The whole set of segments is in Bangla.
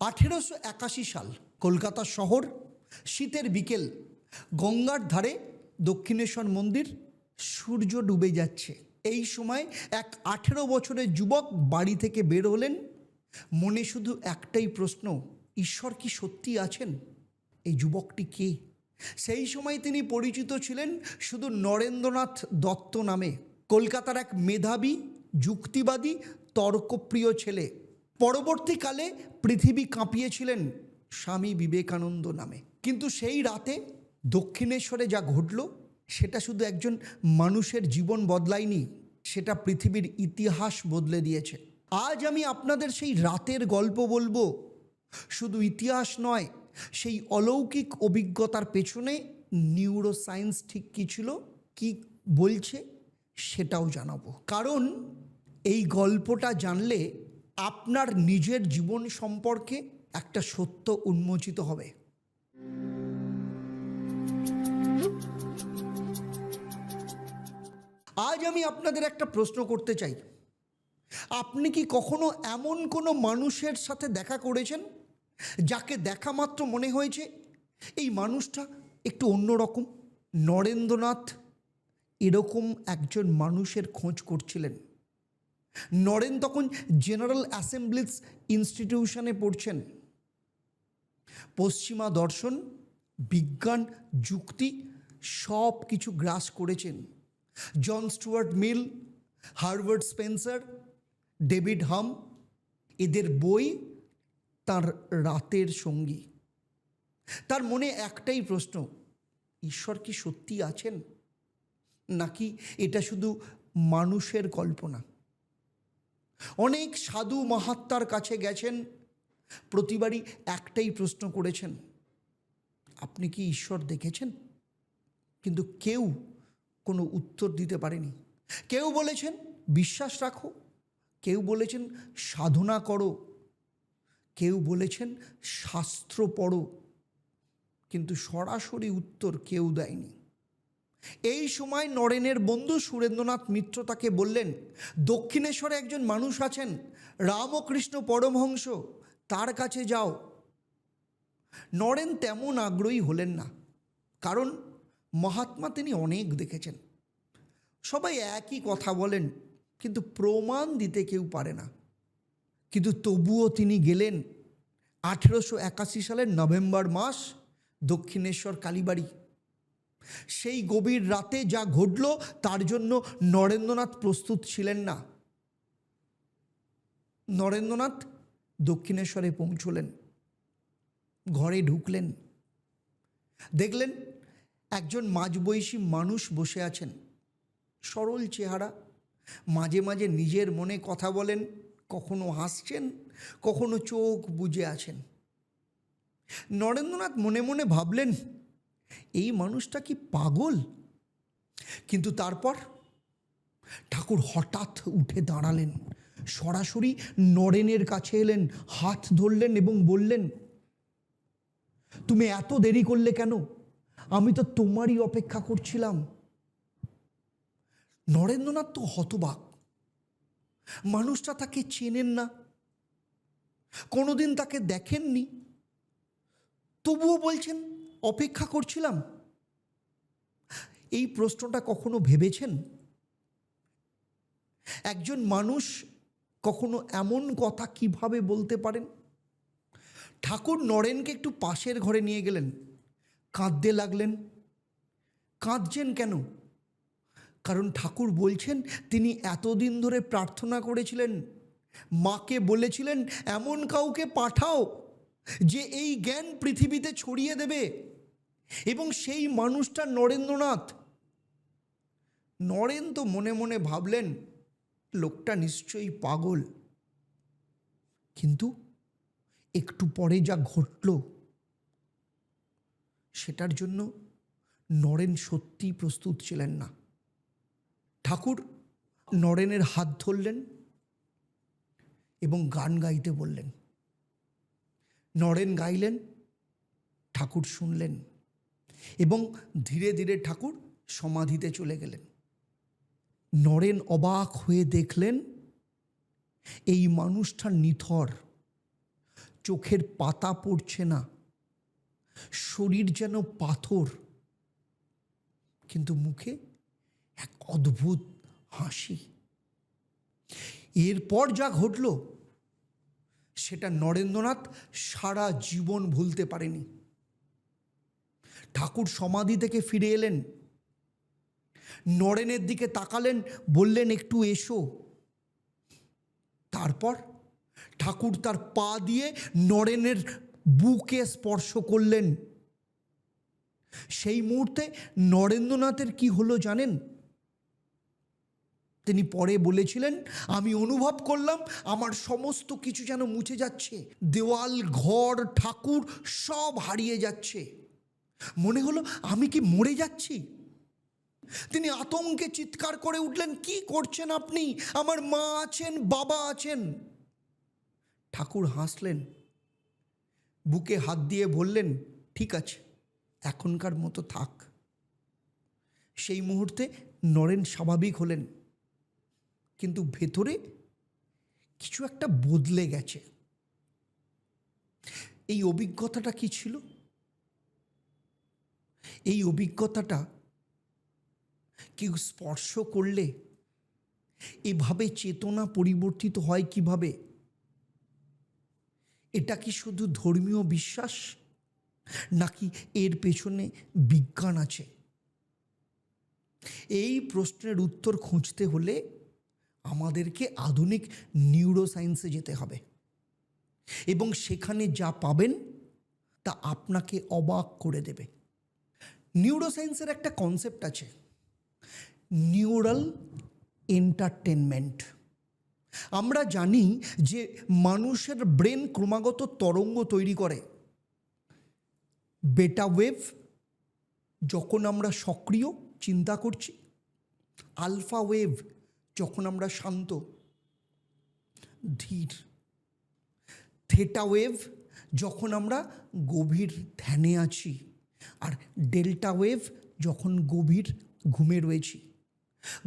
1881 সাল, কলকাতা শহর, শীতের বিকেল, গঙ্গার ধারে দক্ষিণেশ্বর মন্দির, সূর্য ডুবে যাচ্ছে। এই সময় এক 18 বছরের যুবক বাড়ি থেকে বের হলেন। মনে শুধু একটাই প্রশ্ন, ঈশ্বর কি সত্যি আছেন? এই যুবকটি কে? সেই সময় তিনি পরিচিত ছিলেন শুধু নরেন্দ্রনাথ দত্ত নামে, কলকাতার এক মেধাবী, যুক্তিবাদী, তর্কপ্রিয় ছেলে। পরবর্তীকালে পৃথিবী কাঁপিয়েছিলেন স্বামী বিবেকানন্দ নামে। কিন্তু সেই রাতে দক্ষিণেশ্বরে যা ঘটল, সেটা শুধু একজন মানুষের জীবন বদলায়নি, সেটা পৃথিবীর ইতিহাস বদলে দিয়েছে। আজ আমি আপনাদের সেই রাতের গল্প বলবো। শুধু ইতিহাস নয়, সেই অলৌকিক অভিজ্ঞতার পেছনে নিউরোসায়েন্স ঠিক কী ছিল, কি বলছে, সেটাও জানাবো। কারণ এই গল্পটা জানলে আপনার নিজের জীবন সম্পর্কে একটা সত্য উন্মোচিত হবে। আজ আমি আপনাদের একটা প্রশ্ন করতে চাই। আপনি কি কখনো এমন কোনো মানুষের সাথে দেখা করেছেন যাকে দেখা মাত্র মনে হয়েছে এই মানুষটা একটু অন্যরকম? নরেন্দ্রনাথ এরকম একজন মানুষের খোঁজ করছিলেন। নরেন তখন জেনারেল অ্যাসেম্বলিজ ইনস্টিটিউশনে পড়ছেন। পশ্চিমা দর্শন, বিজ্ঞান, যুক্তি সব কিছু গ্রাস করেছেন। John Stuart Mill, Herbert Spencer, David Hume, এদের বই তার রাতের সঙ্গী। তার মনে একটাই প্রশ্ন, ঈশ্বর কি সত্যি আছেন, নাকি এটা শুধু মানুষের কল্পনা? অনেক সাধু মহাত্মার কাছে গেছেন, প্রতিবারই একটাই প্রশ্ন করেছেন, আপনি কি ঈশ্বর দেখেছেন? কিন্তু কেউ কোনো উত্তর দিতে পারেনি। কেউ বলেছেন বিশ্বাস রাখো, কেউ বলেছেন সাধনা করো, কেউ বলেছেন শাস্ত্র পড়ো, কিন্তু সরাসরি উত্তর কেউ দেয়নি। এই সময় নরেনের বন্ধু সুরেন্দ্রনাথ মিত্র তাকে বললেন, দক্ষিণেশ্বরে একজন মানুষ আছেন, রামকৃষ্ণ পরমহংস, তার কাছে যাও। নরেন তেমন আগ্রহী হলেন না, কারণ মহাত্মা তিনি অনেক দেখেছেন। সবাই একই কথা বলেন, কিন্তু প্রমাণ দিতে কেউ পারে না। কিন্তু তবুও তিনি গেলেন। 1881 সালের নভেম্বর মাস, দক্ষিণেশ্বর কালীবাড়ি। সেই গভীর রাতে যা ঘটল তার জন্য নরেন্দ্রনাথ প্রস্তুত ছিলেন না। নরেন্দ্রনাথ দক্ষিণেশ্বরে পৌঁছলেন, ঘরে ঢুকলেন, দেখলেন একজন মাঝবয়সী মানুষ বসে আছেন, সরল চেহারা, মাঝে মাঝে নিজের মনে কথা বলেন, কখনো হাসছেন, কখনো চোখ বুজে আছেন। নরেন্দ্রনাথ মনে মনে ভাবলেন, এই মানুষটা কি পাগল? কিন্তু তারপর ঠাকুর হঠাৎ উঠে দাঁড়ালেন, সরাসরি নরেনের কাছে এলেন, হাত ধরলেন এবং বললেন, তুমি এত দেরি করলে কেন? আমি তো তোমারই অপেক্ষা করছিলাম। নরেন্দ্রনাথ তো হতবাক। মানুষটা তাকে চেনেন না, কোনোদিন তাকে দেখেননি, তবুও বলছেন অপেক্ষা করছিলাম। এই প্রশ্নটা কখনো ভেবেছেন? একজন মানুষ কখনো এমন কথা কিভাবে বলতে পারেন? ঠাকুর নরেনকে একটু পাশের ঘরে নিয়ে গেলেন, কাঁদতে লাগলেন। কাঁদছেন কেন? কারণ ঠাকুর বলছেন তিনি এতদিন ধরে প্রার্থনা করেছিলেন, মাকে বলেছিলেন এমন কাউকে পাঠাও যে এই জ্ঞান পৃথিবীতে ছড়িয়ে দেবে, এবং সেই মানুষটা নরেন্দ্রনাথ। নরেন তো মনে মনে ভাবলেন লোকটা নিশ্চয়ই পাগল। কিন্তু একটু পরে যা ঘটল, সেটার জন্য নরেন সত্যিই প্রস্তুত ছিলেন না। ঠাকুর নরেনের হাত ধরলেন এবং গান গাইতে বললেন। নরেন গাইলেন, ঠাকুর শুনলেন, এবং ধীরে ধীরে ঠাকুর সমাধিতে চলে গেলেন। নরেন অবাক হয়ে দেখলেন এই মানুষটা নিথর, চোখের পাতা পড়ছে না, শরীর যেন পাথর, কিন্তু মুখে এক অদ্ভুত হাসি। এরপর যা ঘটল সেটা নরেন্দ্রনাথ সারা জীবন ভুলতে পারেনি। ঠাকুর সমাধি থেকে ফিরে এলেন, নরেনের দিকে তাকালেন, বললেন একটু এসো। তারপর ঠাকুর তার পা দিয়ে নরেনের বুকে স্পর্শ করলেন। সেই মুহূর্তে নরেন্দ্রনাথের কি হলো জানেন? তিনি পরে বলেছিলেন, আমি অনুভব করলাম আমার সমস্ত কিছু যেন মুছে যাচ্ছে, দেওয়াল, ঘর, ঠাকুর সব হারিয়ে যাচ্ছে। মনে হলো আমি কি মরে যাচ্ছি? তিনি আতঙ্কে চিৎকার করে উঠলেন, কি করছেন আপনি? আমার মা আছেন, বাবা আছেন। ঠাকুর হাসলেন, বুকে হাত দিয়ে বললেন, ঠিক আছে, এখনকার মতো থাক। সেই মুহূর্তে নরেন স্বাভাবিক হলেন, কিন্তু ভেতরে কিছু একটা বদলে গেছে। এই অভিজ্ঞতাটা কি ছিল? এই অভিজ্ঞতাটা কেউ স্পর্শ করলে এভাবে চেতনা পরিবর্তিত হয় কিভাবে? এটা কি শুধু ধর্মীয় বিশ্বাস, নাকি এর পেছনে বিজ্ঞান আছে? এই প্রশ্নের উত্তর খুঁজতে হলে আমাদেরকে আধুনিক নিউরোসায়েন্সে যেতে হবে, এবং সেখানে যা পাবেন তা আপনাকে অবাক করে দেবে। নিউরোসায়েন্সের একটা কনসেপ্ট আছে, নিউরাল এন্টারটেনমেন্ট। আমরা জানি যে মানুষের ব্রেন ক্রমাগত তরঙ্গ তৈরি করে। বেটা ওয়েভ যখন আমরা সক্রিয় চিন্তা করছি, আলফা ওয়েভ যখন আমরা শান্ত ধীর, থেটা ওয়েভ যখন আমরা গভীর ধ্যানে আছি, আর ডেল্টা ওয়েভ যখন গভীর ঘুমে রয়েছি।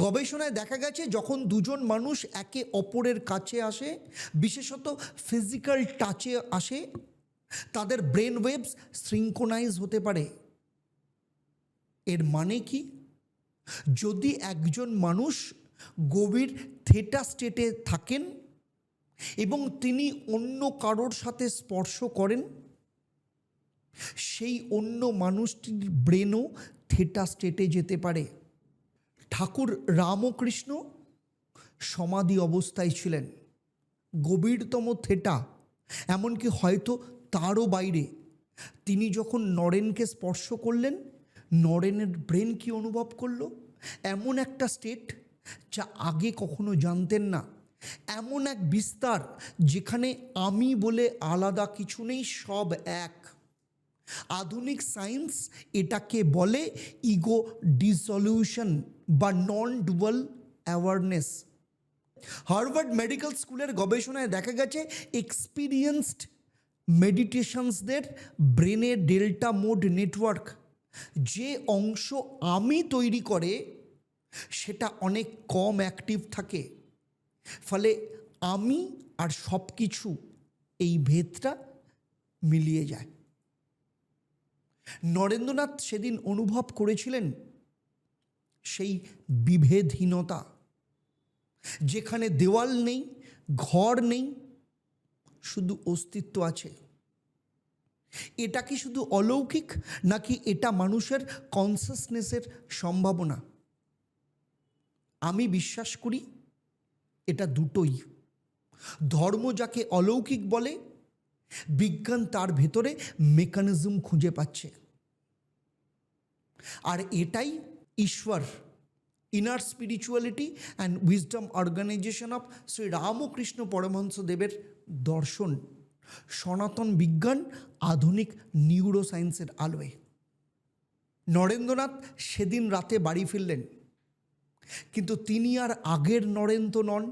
গবেষণায় দেখা গেছে যখন দুজন মানুষ একে অপরের কাছে আসে, বিশেষত ফিজিক্যাল টাচে আসে, তাদের ব্রেন ওয়েভস সিঙ্ক্রোনাইজ হতে পারে। এর মানে কি? যদি একজন মানুষ গভীর থেটা স্টেটে থাকেন এবং তিনি অন্য কারোর সাথে স্পর্শ করেন, সেই অন্য মানুষটির ব্রেনও থেটা স্টেটে যেতে পারে। ঠাকুর রামকৃষ্ণ সমাধি অবস্থায় ছিলেন, গভীরতম থেটা, এমনকি হয়তো তারও বাইরে। তিনি যখন নরেনকে স্পর্শ করলেন, নরেনের ব্রেন কি অনুভব করলো? এমন একটা স্টেট যা আগে কখনো জানতেন না, এমন এক বিস্তার যেখানে আমি বলে আলাদা কিছু নেই, সব এক। আধুনিক সায়েন্স এটাকে বলে ইগো ডিসলিউশন বা নন ডুয়াল অ্যাওয়ারনেস। হার্ভার্ড মেডিকেল স্কুলের গবেষণায় দেখা গেছে এক্সপিরিয়েন্সড মেডিটেশনসদের ব্রেনের ডেল্টা মোড নেটওয়ার্ক, যে অংশ আমি তৈরি করে সেটা অনেক কম অ্যাক্টিভ থাকে। ফলে আমি আর সব কিছু, এই ভেদটা মিলিয়ে যায়। নরেন্দ্রনাথ সেদিন অনুভব করেছিলেন সেই বিভেদহীনতা, যেখানে দেওয়াল নেই, ঘর নেই, শুধু অস্তিত্ব আছে। এটা কি শুধু অলৌকিক, নাকি এটা মানুষের কনসাসনেসের সম্ভাবনা? আমি বিশ্বাস করি এটা দুটোই। ধর্ম যাকে অলৌকিক বলে, বিজ্ঞান তার ভেতরে মেকানিজম খুঁজে পাচ্ছে। আর এটাই ঈশ্বর, inner spirituality and wisdom organization of Shri Ramakrishna পরমহংসদেবের দর্শন, সনাতন বিজ্ঞান আধুনিক নিউরোসায়েন্সের আলোয়। নরেন্দ্রনাথ সেদিন রাতে বাড়ি ফিরলেন, কিন্তু তিনি আর আগের নরেন্দ্র নন।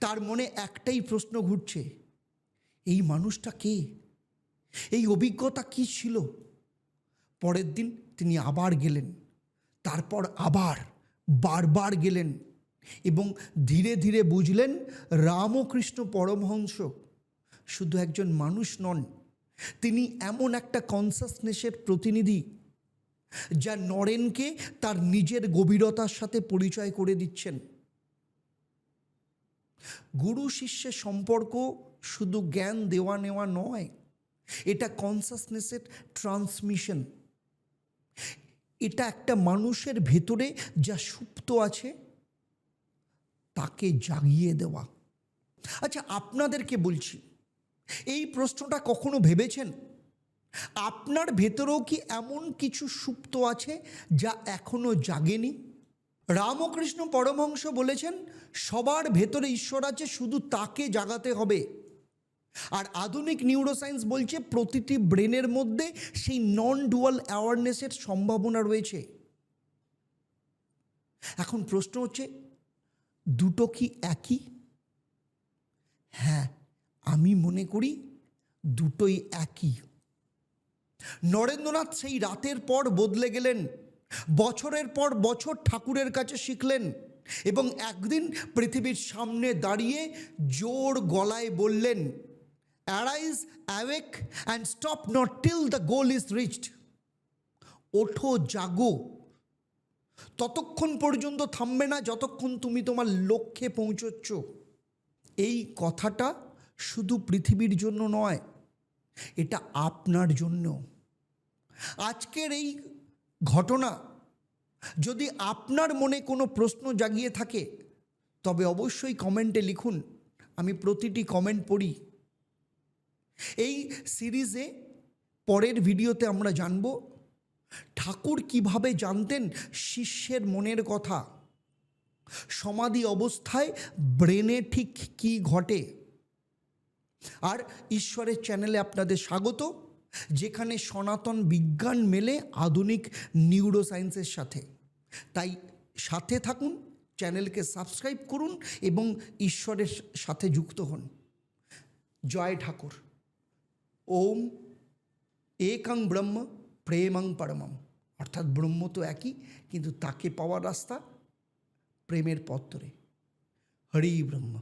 তার মনে একটাই প্রশ্ন ঘুরছে, এই মানুষটা কে? এই অভিজ্ঞতা কি ছিল? পরের দিন তিনি আবার গেলেন, তারপর আবার বারবার গেলেন, এবং ধীরে ধীরে বুঝলেন রামকৃষ্ণ পরমহংস শুধু একজন মানুষ নন, তিনি এমন একটা কনসাসনেসের প্রতিনিধি যা নরেনকে তার নিজের গভীরতার সাথে পরিচয় করে দিচ্ছেন। গুরু শিষ্যের সম্পর্ক শুধু জ্ঞান দেওয়া নেওয়া নয়, এটা কনসাসনেসের ট্রান্সমিশন। এটা একটা মানুষের ভেতরে যা সুপ্ত আছে তাকে জাগিয়ে দেওয়া। আচ্ছা, আপনাদেরকে বলছি, এই প্রশ্নটা কখনো ভেবেছেন আপনার ভেতরেও কি এমন কিছু সুপ্ত আছে যা এখনো জাগেনি? রামকৃষ্ণ পরমহংস বলেছেন, সবার ভেতরে ঈশ্বর আছে, শুধু তাকে জাগাতে হবে। আর আধুনিক নিউরোসায়েন্স বলছে প্রতিটি ব্রেনের মধ্যে সেই নন ডুয়াল অ্যাওয়ারনেসের সম্ভাবনা রয়েছে। এখন প্রশ্ন হচ্ছে, দুটো কি একই? হ্যাঁ, আমি মনে করি দুটোই একই। নরেন্দ্রনাথ সেই রাতের পর বদলে গেলেন, বছরের পর বছর ঠাকুরের কাছে শিখলেন এবং একদিন পৃথিবীর সামনে দাঁড়িয়ে জোর গলায় বললেন, arise, awake and stop not till the goal is reached. ওঠো, জাগো, ততক্ষণ পর্যন্ত থামবে না যতক্ষণ তুমি তোমার লক্ষ্যে পৌঁছচ্ছ। এই কথাটা শুধু পৃথিবীর জন্য নয়, এটা আপনার জন্য। আজকের এই ঘটনা যদি আপনার মনে কোনো প্রশ্ন জাগিয়ে থাকে তবে অবশ্যই কমেন্টে লিখুন, আমি প্রতিটি কমেন্ট পড়ি। এই সিরিজে পরের ভিডিওতে আমরা জানব ঠাকুর কিভাবে জানতেন শিষ্যের মনের কথা, সমাধি অবস্থায় ব্রেনে ঠিক কী ঘটে। আর ঈশ্বরের চ্যানেলে আপনাদের স্বাগত, যেখানে সনাতন বিজ্ঞান মেলে আধুনিক নিউরোসায়েন্সের সাথে। তাই সাথে থাকুন, চ্যানেলকে সাবস্ক্রাইব করুন এবং ঈশ্বরের সাথে যুক্ত হন। জয় ঠাকুর। ওম একং ব্রহ্ম প্রেমং পরমম, অর্থাৎ ব্রহ্ম তো একই, কিন্তু তাকে পাওয়ার রাস্তা প্রেমের পথ ধরে। হরি ব্রহ্ম।